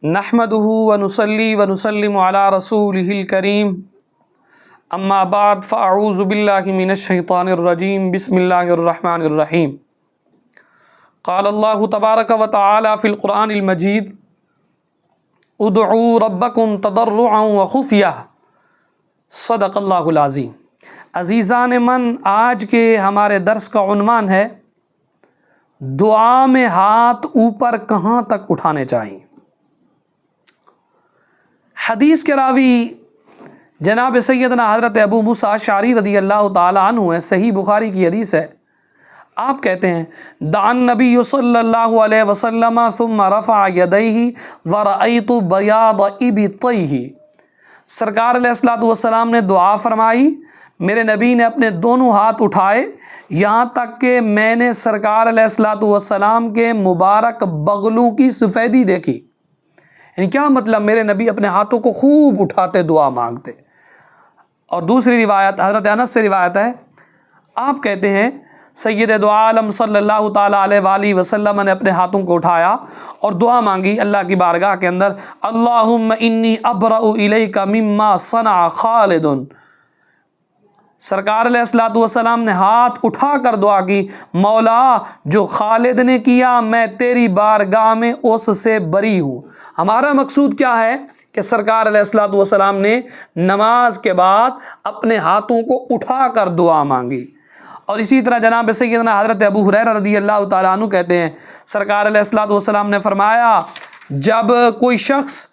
نحمده ونصلي ونسلم على رسوله الكريم اما بعد فاعوذ بالله من الشيطان الرجيم بسم الله الرحمن الرحيم قال الله تبارك وتعالى في القرآن المجيد ادعوا ربكم تضرعا وخفية صدق اللہ العظیم۔ عزیزان من، آج کے ہمارے درس کا عنوان ہے دعا میں ہاتھ اوپر کہاں تک اٹھانے چاہیے۔ حدیث کے راوی جناب سیدنا حضرت ابو موسیٰ اشعری رضی اللہ تعالیٰ عنہ ہے، صحیح بخاری کی حدیث ہے۔ آپ کہتے ہیں دعا النبی صلی اللہ علیہ وسلم ثم رفع یدیہ ورأیت بیاض ابطیہ، سرکار علیہ الصلوۃ والسلام نے دعا فرمائی، میرے نبی نے اپنے دونوں ہاتھ اٹھائے یہاں تک کہ میں نے سرکار علیہ الصلوۃ والسلام کے مبارک بغلوں کی سفیدی دیکھی۔ یعنی کیا مطلب؟ میرے نبی اپنے ہاتھوں کو خوب اٹھاتے دعا مانگتے۔ اور دوسری روایت حضرت انس سے روایت ہے، آپ کہتے ہیں سید دو عالم صلی اللہ تعالیٰ علیہ وآلہ وسلم نے اپنے ہاتھوں کو اٹھایا اور دعا مانگی اللہ کی بارگاہ کے اندر، اللہم انی ابرأ الیک مما صنع خالد۔ سرکار علیہ الصلوۃ والسلام نے ہاتھ اٹھا کر دعا کی، مولا جو خالد نے کیا میں تیری بارگاہ میں اس سے بری ہوں۔ ہمارا مقصود کیا ہے کہ سرکار علیہ الصلوۃ والسلام نے نماز کے بعد اپنے ہاتھوں کو اٹھا کر دعا مانگی۔ اور اسی طرح جناب سیدنا حضرت ابو ہریرہ رضی اللہ تعالیٰ عنہ کہتے ہیں سرکار علیہ الصلوۃ والسلام نے فرمایا جب کوئی شخص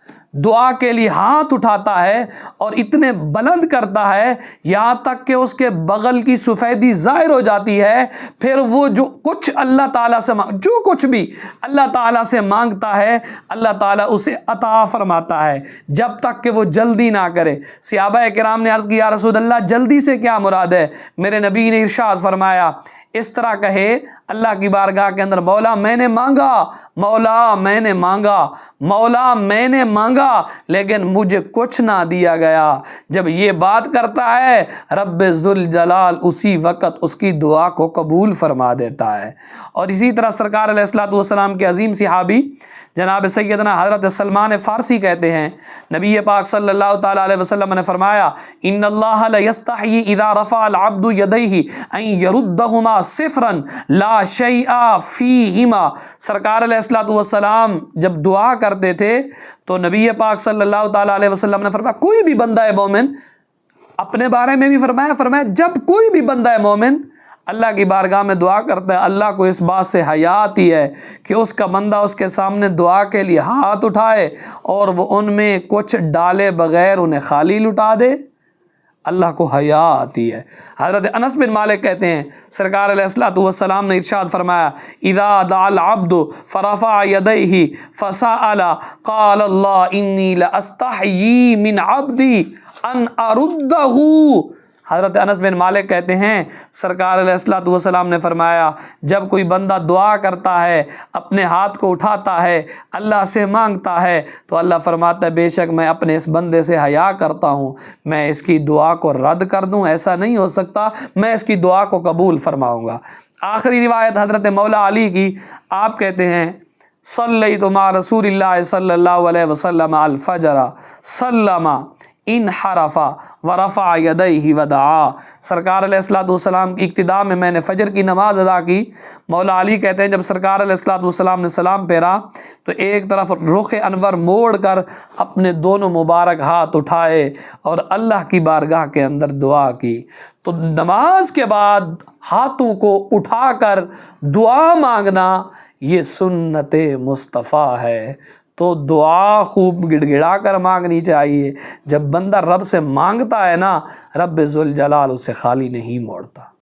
دعا کے لیے ہاتھ اٹھاتا ہے اور اتنے بلند کرتا ہے یہاں تک کہ اس کے بغل کی سفیدی ظاہر ہو جاتی ہے، پھر وہ جو کچھ اللہ تعالیٰ سے جو کچھ بھی اللہ تعالیٰ سے مانگتا ہے اللہ تعالیٰ اسے عطا فرماتا ہے جب تک کہ وہ جلدی نہ کرے۔ صحابہ کرام نے عرض کیا یا رسول اللہ جلدی سے کیا مراد ہے؟ میرے نبی نے ارشاد فرمایا اس طرح کہے اللہ کی بارگاہ کے اندر، مولا میں نے مانگا، مولا میں نے مانگا، مولا میں نے مانگا لیکن مجھے کچھ نہ دیا گیا۔ جب یہ بات کرتا ہے رب ذوالجلال اسی وقت اس کی دعا کو قبول فرما دیتا ہے۔ اور اسی طرح سرکار علیہ الصلوۃ والسلام کے عظیم صحابی جناب سیدنا حضرت سلمان فارسی کہتے ہیں نبی پاک صلی اللہ تعالیٰ علیہ وسلم نے فرمایا ان اللہ لیستحیی اذا رفع العبد یدیہ ان یردہما صفرا لا شیء فیہما۔ سرکار علیہ الصلوۃ والسلام جب دعا کرتے تھے تو نبی پاک صلی اللہ تعالیٰ علیہ وسلم نے فرمایا کوئی بھی بندہ مومن، اپنے بارے میں بھی فرمایا جب کوئی بھی بندہ مومن اللہ کی بارگاہ میں دعا کرتا ہے اللہ کو اس بات سے حیا آتی ہے کہ اس کا بندہ اس کے سامنے دعا کے لیے ہاتھ اٹھائے اور وہ ان میں کچھ ڈالے بغیر انہیں خالی لٹا دے، اللہ کو حیا آتی ہے۔ حضرت انس بن مالک کہتے ہیں سرکار علیہ الصلوۃ والسلام نے ارشاد فرمایا اذا دعا العبد فرفع یدیہ فسأل قال اللہ انی لاستحیی من عبدی ان اردہ۔ حضرت انس بن مالک کہتے ہیں سرکار علیہ الصلوۃ والسلام نے فرمایا جب کوئی بندہ دعا کرتا ہے اپنے ہاتھ کو اٹھاتا ہے اللہ سے مانگتا ہے تو اللہ فرماتا ہے بے شک میں اپنے اس بندے سے حیا کرتا ہوں، میں اس کی دعا کو رد کر دوں ایسا نہیں ہو سکتا، میں اس کی دعا کو قبول فرماؤں گا۔ آخری روایت حضرت مولا علی کی، آپ کہتے ہیں صلیت مع رسول اللہ صلی اللہ علیہ وسلم الفجر سلم انحرف ورفع یدیہ ودعا۔ سرکار علیہ الصلوۃ والسلام کی اقتداء میں نے فجر کی نماز ادا کی۔ مولا علی کہتے ہیں جب سرکار علیہ الصلوۃ والسلام نے سلام پھیرا تو ایک طرف رخ انور موڑ کر اپنے دونوں مبارک ہاتھ اٹھائے اور اللہ کی بارگاہ کے اندر دعا کی۔ تو نماز کے بعد ہاتھوں کو اٹھا کر دعا مانگنا یہ سنت مصطفیٰ ہے۔ تو دعا خوب گڑ گڑا کر مانگنی چاہیے۔ جب بندہ رب سے مانگتا ہے نا رب ذوالجلال اسے خالی نہیں موڑتا۔